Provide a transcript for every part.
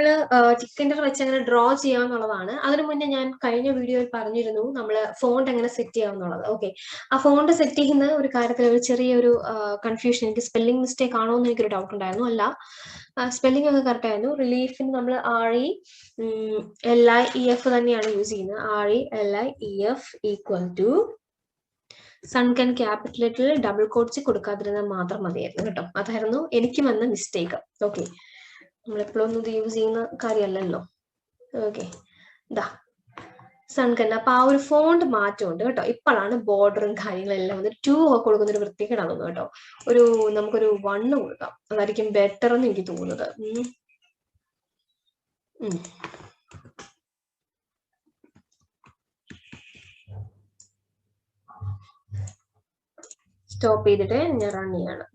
നമ്മൾ ടിക്കൻഡർ വെച്ച് എങ്ങനെ ഡ്രോ ചെയ്യാമെന്നുള്ളതാണ്. അതിനു മുന്നേ ഞാൻ കഴിഞ്ഞ വീഡിയോയിൽ പറഞ്ഞിരുന്നു നമ്മൾ ഫോണ്ട് എങ്ങനെ സെറ്റ് ചെയ്യാമെന്നുള്ളത്. ഓക്കെ, ആ ഫോണ്ട് സെറ്റ് ചെയ്യുന്ന ഒരു കാര്യത്തിൽ ഒരു ചെറിയൊരു കൺഫ്യൂഷൻ, എനിക്ക് സ്പെല്ലിംഗ് മിസ്റ്റേക്ക് ആണോ എന്ന് എനിക്കൊരു ഡൗട്ട് ഉണ്ടായിരുന്നു. അല്ല, സ്പെല്ലിംഗ് ഒക്കെ കറക്റ്റ് ആയിരുന്നു. റിലീഫിന് നമ്മൾ RELIEF തന്നെയാണ് യൂസ് ചെയ്യുന്നത്. RELIEF ഈക്വൽ ടു സൺകൻ ക്യാപിറ്റലിൽ ഡബിൾ കോട്ട്സ് കൊടുക്കാതിരുന്നാൽ മാത്രം മതിയായിരുന്നു കേട്ടോ. അതായിരുന്നു എനിക്ക് വന്ന മിസ്റ്റേക്ക്. ഓക്കെ, നമ്മളെപ്പോഴൊന്നും ഇത് യൂസ് ചെയ്യുന്ന കാര്യമല്ലല്ലോ. ഓക്കെ, ഇതാ സൺകൻ. അപ്പൊ ആ ഒരു ഫോണ്ട് മാറ്റമുണ്ട് കേട്ടോ. ഇപ്പോഴാണ് ബോർഡറും കാര്യങ്ങളെല്ലാം വന്ന് 2 ഒക്കെ കൊടുക്കുന്ന ഒരു വൃത്തികേടാണെന്ന് കേട്ടോ. നമുക്കൊരു 1 കൊടുക്കാം, അതായിരിക്കും ബെറ്റർ എന്ന് എനിക്ക് തോന്നുന്നത്. സ്റ്റോപ്പ് ചെയ്തിട്ട് ഞാൻ റൺ ചെയ്യാണ്.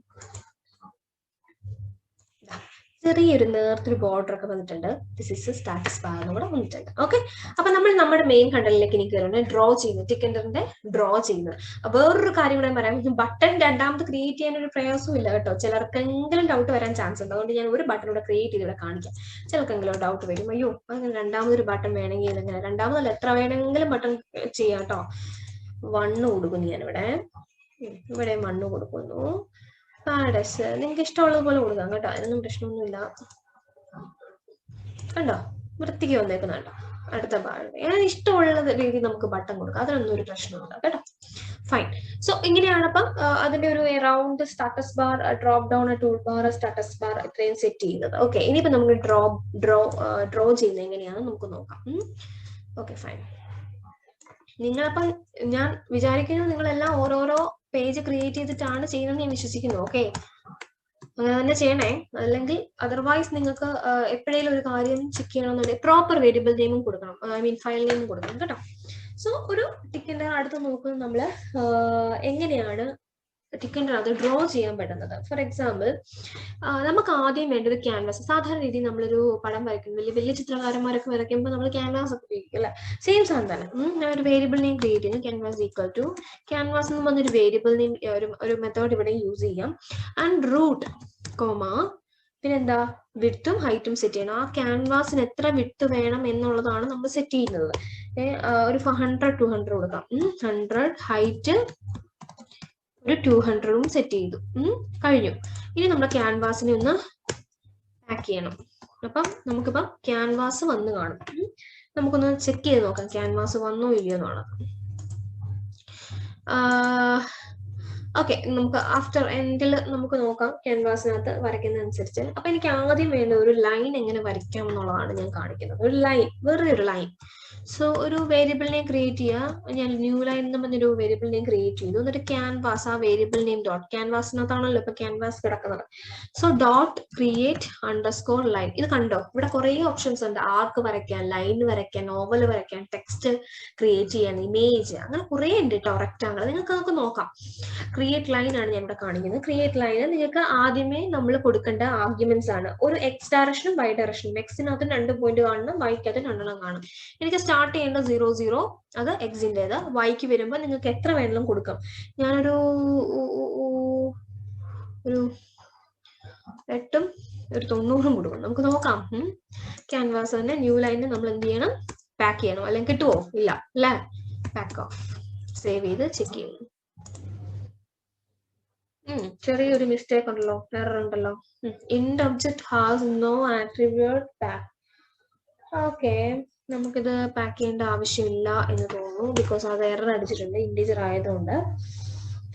ചെറിയൊരു നേർത്തൊരു ബോർഡർ ഒക്കെ വന്നിട്ടുണ്ട്. ദിസ് ഇസ് സ്റ്റാറ്റസ് ബാർ കൂടെ വന്നിട്ടുണ്ട്. ഓക്കെ, അപ്പൊ നമ്മൾ നമ്മുടെ മെയിൻ കണ്ടന്റിലേക്ക് ഇനി കയറുന്നത് ഡ്രോ ചെയ്യുന്നത്, ടിക്കൻഡറിന്റെ ഡ്രോ ചെയ്യുന്നത്. വേറൊരു കാര്യം കൂടെ പറയാം, ബട്ടൺ രണ്ടാമത് ക്രിയേറ്റ് ചെയ്യാൻ ഒരു പ്രയാസവും ഇല്ല കേട്ടോ. ചിലർക്കെങ്കിലും ഡൗട്ട് വരാൻ ചാൻസ് ഉണ്ട്. അതുകൊണ്ട് ഞാൻ ഒരു ബട്ടൺ കൂടെ ക്രിയേറ്റ് ചെയ്ത് ഇവിടെ കാണിക്കാം. ചിലർക്കെങ്കിലും ഡൗട്ട് വരും, അയ്യോ അങ്ങനെ രണ്ടാമതൊരു ബട്ടൺ വേണമെങ്കിൽ ഇതെങ്ങനെ, രണ്ടാമതല്ല എത്ര വേണമെങ്കിലും ബട്ടൺ ചെയ്യാം കേട്ടോ. 1 കൊടുക്കുന്നു ഞാനിവിടെ. ഇവിടെ 1 കൊടുക്കുന്നു. പാരഡൈസ് നിങ്ങൾക്ക് ഇഷ്ടമുള്ളത് പോലെ കൊടുക്കാം കേട്ടോ, അതിനൊന്നും പ്രശ്നമൊന്നുമില്ല. കണ്ടോ വൃത്തിക്ക് വന്നേക്കുന്നുണ്ടോ. അടുത്ത ഭാഗം ഇഷ്ടമുള്ള രീതിയിൽ നമുക്ക് ബട്ടൺ കൊടുക്കാം, അതിനൊന്നും ഒരു പ്രശ്നമില്ല കേട്ടോ. ഫൈൻ. സോ ഇങ്ങനെയാണ് അപ്പം അതിന്റെ ഒരു around status bar, drop down, tool bar, status bar ഇത്രയും സെറ്റ് ചെയ്യുന്നത്. ഓക്കെ, ഇനിയിപ്പോ നമുക്ക് ഡ്രോ ചെയ്യുന്നത് എങ്ങനെയാണെന്ന് നമുക്ക് നോക്കാം. Okay, fine. നിങ്ങളപ്പം ഞാൻ വിചാരിക്കുന്നത് നിങ്ങളെല്ലാം ഓരോരോ പേജ് ക്രിയേറ്റ് ചെയ്തിട്ടാണ് ചെയ്യുന്നത് ഞാൻ വിശ്വസിക്കുന്നു. ഓക്കെ, അങ്ങനെ തന്നെ ചെയ്യണേ. അല്ലെങ്കിൽ അതർവൈസ് നിങ്ങൾക്ക് എപ്പോഴേലും ഒരു കാര്യം ചെക്ക് ചെയ്യണമെന്നുണ്ടെങ്കിൽ പ്രോപ്പർ വേരിയബിൾ നെയിമും കൊടുക്കണം, ഫയൽ നെയിമും കൊടുക്കണം കേട്ടോ. സോ ഒരു ടിക്കൻഡർ അടുത്ത് നോക്കുന്നത് നമ്മൾ എങ്ങനെയാണ് ടിക്കൻഡർ അത് ഡ്രോ ചെയ്യാൻ പറ്റുന്നത്. ഫോർ എക്സാമ്പിൾ, നമുക്ക് ആദ്യം വേണ്ട ഒരു ക്യാൻവാസ്. സാധാരണ രീതിയിൽ നമ്മളൊരു പടം വരയ്ക്കും, വലിയ ചിത്രകാരന്മാരൊക്കെ വരയ്ക്കുമ്പോൾ നമ്മൾ ക്യാൻവാസ് ഒക്കെ ഉപയോഗിക്കും അല്ലെ. സെയിം സാധനം തന്നെ. ഞാൻ ഒരു വേരിയബിൾ നെയിം ക്രിയേറ്റ് ചെയ്യുന്നു, ക്യാൻവാസ് ഈക്വൽ ടു ക്യാൻവാസ് എന്ന് പറഞ്ഞൊരു വേരിയബിൾ നെയിം, ഒരു മെത്തേഡ് ഇവിടെ യൂസ് ചെയ്യാം. ആൻഡ് റൂട്ട് പിന്നെന്താ, വിഡ്ത്തും ഹൈറ്റും സെറ്റ് ചെയ്യണം. ആ ക്യാൻവാസിന് എത്ര വിഡ്ത്ത് വേണം എന്നുള്ളതാണ് നമ്മൾ സെറ്റ് ചെയ്യുന്നത്. ഒരു 100-200 കൊടുക്കാം. 100 ഹൈറ്റ് ഒരു 200ഉം സെറ്റ് ചെയ്തു. കഴിഞ്ഞു. ഇനി നമ്മുടെ ക്യാൻവാസിനെ ഒന്ന് പാക്ക് ചെയ്യണം. അപ്പം നമുക്കിപ്പം ക്യാൻവാസ് വന്ന് കാണും. നമുക്കൊന്ന് ചെക്ക് ചെയ്ത് നോക്കാം ക്യാൻവാസ് വന്നോ ഇല്ലയോ എന്നാണ്. ഓക്കെ, നമുക്ക് ആഫ്റ്റർ എൻഡിൽ നമുക്ക് നോക്കാം ക്യാൻവാസിനകത്ത് വരയ്ക്കുന്നതനുസരിച്ച്. അപ്പൊ എനിക്ക് ആദ്യം വേണ്ട ഒരു ലൈൻ എങ്ങനെ വരയ്ക്കാം എന്നുള്ളതാണ് ഞാൻ കാണിക്കുന്നത്. ഒരു ലൈൻ, വെറുതെ ഒരു ലൈൻ. സോ ഒരു വേരിയബിൾ നെയിം ക്രിയേറ്റ് ചെയ്യുക. ഞാൻ ന്യൂ ലൈൻ എന്ന് പറഞ്ഞൊരു വേരിയബിൾ നെയിം ക്രിയേറ്റ് ചെയ്തു. എന്നിട്ട് ക്യാൻവാസ്, ആ വേരിയബിൾ നെയിം ഡോട്ട്, ക്യാൻവാസിനകത്താണല്ലോ ഇപ്പൊ ക്യാൻവാസ് കിടക്കുന്നത്. So dot create underscore line. ഇത് കണ്ടോ, ഇവിടെ കുറെ ഓപ്ഷൻസ് ഉണ്ട്. ആർക്ക് വരയ്ക്കാൻ, ലൈൻ വരയ്ക്കാൻ, നോവൽ വരയ്ക്കാൻ, ടെക്സ്റ്റ് ക്രിയേറ്റ് ചെയ്യാൻ, ഇമേജ്, അങ്ങനെ കുറെ ഉണ്ട് കേട്ടോ. റെക്ടാങ്കിൾ നിങ്ങൾക്ക് അതൊക്കെ നോക്കാം. ക്രിയേറ്റ് ലൈൻ ആണ് ഞാൻ ഇവിടെ കാണിക്കുന്നത്. ക്രിയേറ്റ് ലൈന് നിങ്ങൾക്ക് ആദ്യമേ നമ്മൾ കൊടുക്കേണ്ട ആർഗ്യുമെന്റ്സ് ആണ്. ഒരു എക്സ് ഡയറക്ഷനും വൈ ഡയറക്ഷനും. എക്സിനകത്ത് 2 പോയിന്റ് കാണണം, വൈക്കകത്ത് 2 കാണും. എനിക്ക് സ്റ്റാർട്ട് ചെയ്യേണ്ട 0 0, അത് എക്സിൻ്റെത്. വൈക്ക് വരുമ്പോൾ നിങ്ങൾക്ക് എത്ര വേണമെങ്കിലും കൊടുക്കാം. ഞാനൊരു 8ഉം ഒരു 90ഉം കൊടുക്കണം. നമുക്ക് നോക്കാം. ക്യാൻവാസ് തന്നെ ന്യൂ ലൈനിന് നമ്മൾ എന്ത് ചെയ്യണം, പാക്ക് ചെയ്യണം. അല്ലെങ്കിൽ കിട്ടുമോ? ഇല്ല അല്ലേ. Pack off. സേവ് ചെയ്ത് ചെക്ക് ചെയ്യുന്നു. ചെറിയൊരു മിസ്റ്റേക്ക് ഉണ്ടല്ലോ, എറർ ഉണ്ടല്ലോ. Int object has no attribute pack. Okay, നമുക്കിത് പാക്ക് ചെയ്യേണ്ട ആവശ്യമില്ല എന്ന് തോന്നുന്നു, ബിക്കോസ് അത് എറർ അടിച്ചിട്ടുണ്ട് ഇൻഡിജർ ആയതുകൊണ്ട്.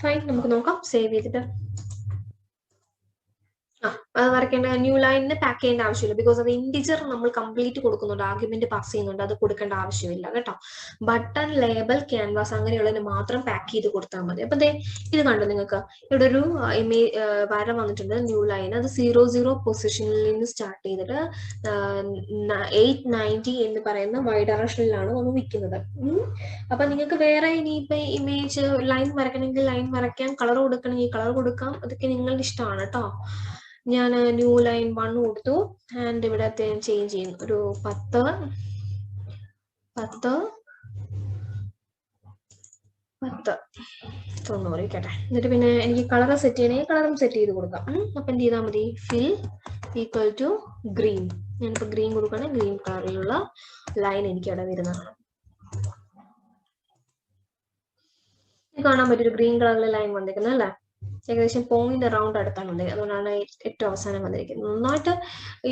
ഫൈൻ, നമുക്ക് നോക്കാം. സേവ് ചെയ്തിട്ട് അത് വരയ്ക്കേണ്ട, ന്യൂ ലൈനിന് പാക്ക് ചെയ്യേണ്ട ആവശ്യമില്ല, ബിക്കോസ് അത് ഇൻഡിജർ നമ്മൾ കംപ്ലീറ്റ് കൊടുക്കുന്നുണ്ട്, ആർഗ്യുമെന്റ് പാസ് ചെയ്യുന്നുണ്ട്. അത് കൊടുക്കേണ്ട ആവശ്യമില്ല കേട്ടോ. ബട്ടൺ, ലേബൽ, ക്യാൻവാസ് അങ്ങനെയുള്ളതിന് മാത്രം പാക്ക് ചെയ്ത് കൊടുത്താൽ മതി. അപ്പൊ ഇത് കണ്ടു നിങ്ങൾക്ക്, ഇവിടെ ഒരു വര വന്നിട്ടുണ്ട്, ന്യൂ ലൈൻ. അത് 0 0 പൊസിഷനിൽ നിന്ന് സ്റ്റാർട്ട് ചെയ്തിട്ട് 890 എന്ന് പറയുന്ന വൈ ഡയറക്ഷനിലാണ് നമ്മൾ നിൽക്കുന്നത്. അപ്പൊ നിങ്ങൾക്ക് വേറെ ഇനിയിപ്പോ ഇമേജ് ലൈൻ വരയ്ക്കണമെങ്കിൽ ലൈൻ വരയ്ക്കാം, കളർ കൊടുക്കണമെങ്കിൽ കളർ കൊടുക്കാം. അതൊക്കെ നിങ്ങളുടെ ഇഷ്ടമാണ് കേട്ടോ. ഞാൻ ന്യൂ ലൈൻ 1 കൊടുത്തു. ആൻഡ് ഇവിടെ ചേഞ്ച് ചെയ്യുന്നു, ഒരു 10 90 ഇരിക്കട്ടെ. എന്നിട്ട് പിന്നെ എനിക്ക് കളർ സെറ്റ് ചെയ്യണമെങ്കിൽ കളറും സെറ്റ് ചെയ്ത് കൊടുക്കാം. അപ്പൊ എന്ത് ചെയ്താൽ മതി, ഫിൽ ഈക്വൽ ടു ഗ്രീൻ. ഞാനിപ്പോൾ ഗ്രീൻ കൊടുക്കുകയാണെങ്കിൽ ഗ്രീൻ കളറിലുള്ള ലൈൻ എനിക്ക് ഇവിടെ വരുന്നതാണ്. കാണാൻ പറ്റൊരു ഗ്രീൻ കളറിലെ ലൈൻ വന്നിരിക്കുന്നത് അല്ലേ? ഏകദേശം പോയിന്റ് അറൗണ്ട് അടുത്താണ് വന്നിരിക്കുന്നത്. അതുകൊണ്ടാണ് ഏറ്റവും അവസാനം വന്നിരിക്കുന്നത്. നന്നായിട്ട്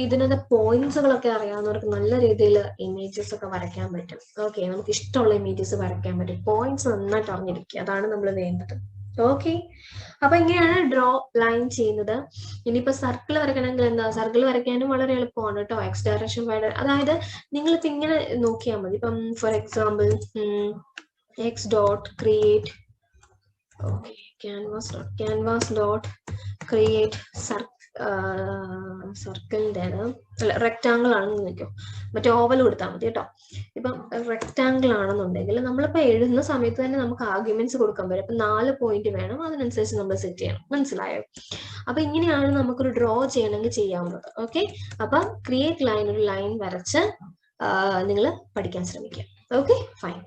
ഇതിനകത്ത് പോയിന്റ്സുകളൊക്കെ അറിയാവുന്നവർക്ക് നല്ല രീതിയിൽ ഇമേജസ് ഒക്കെ വരയ്ക്കാൻ പറ്റും. ഓക്കെ, നമുക്ക് ഇഷ്ടമുള്ള ഇമേജസ് വരയ്ക്കാൻ പറ്റും. പോയിന്റ്സ് നന്നായിട്ട് അറിഞ്ഞിരിക്കുക, അതാണ് നമ്മൾ വേണ്ടത്. ഓക്കെ, അപ്പൊ ഇങ്ങനെയാണ് ഡ്രോ ലൈൻ ചെയ്യുന്നത്. ഇനിയിപ്പോ സർക്കിൾ വരയ്ക്കണമെങ്കിൽ എന്താ, സർക്കിൾ വരയ്ക്കാനും വളരെ എളുപ്പമാണ് കേട്ടോ. എക്സ് ഡയറക്ഷൻ അതായത് നിങ്ങളിപ്പോ ഇങ്ങനെ നോക്കിയാൽ മതി. ഇപ്പം for example X dot create, okay, canvas dot create സർക്കിളിൻ്റെ അല്ല റെക്റ്റാങ്കിൾ ആണെന്ന് നോക്കിയോ, മറ്റേ ഓവൽ കൊടുത്താൽ മതി കേട്ടോ. ഇപ്പം റെക്റ്റാങ്കിൾ ആണെന്നുണ്ടെങ്കിൽ നമ്മളിപ്പോൾ എഴുതുന്ന സമയത്ത് തന്നെ നമുക്ക് ആർഗ്യുമെന്റ്സ് കൊടുക്കാൻ പറ്റും. അപ്പം 4 പോയിന്റ് വേണം, അതിനനുസരിച്ച് നമ്മൾ സെറ്റ് ചെയ്യണം. മനസ്സിലായോ? അപ്പൊ ഇങ്ങനെയാണ് നമുക്കൊരു ഡ്രോ ചെയ്യണമെങ്കിൽ ചെയ്യാവുന്നത്. ഓക്കെ, അപ്പൊ ക്രിയേറ്റ് ലൈൻ, ഒരു ലൈൻ വരച്ച് നിങ്ങൾ പഠിക്കാൻ ശ്രമിക്കുക. Okay, fine.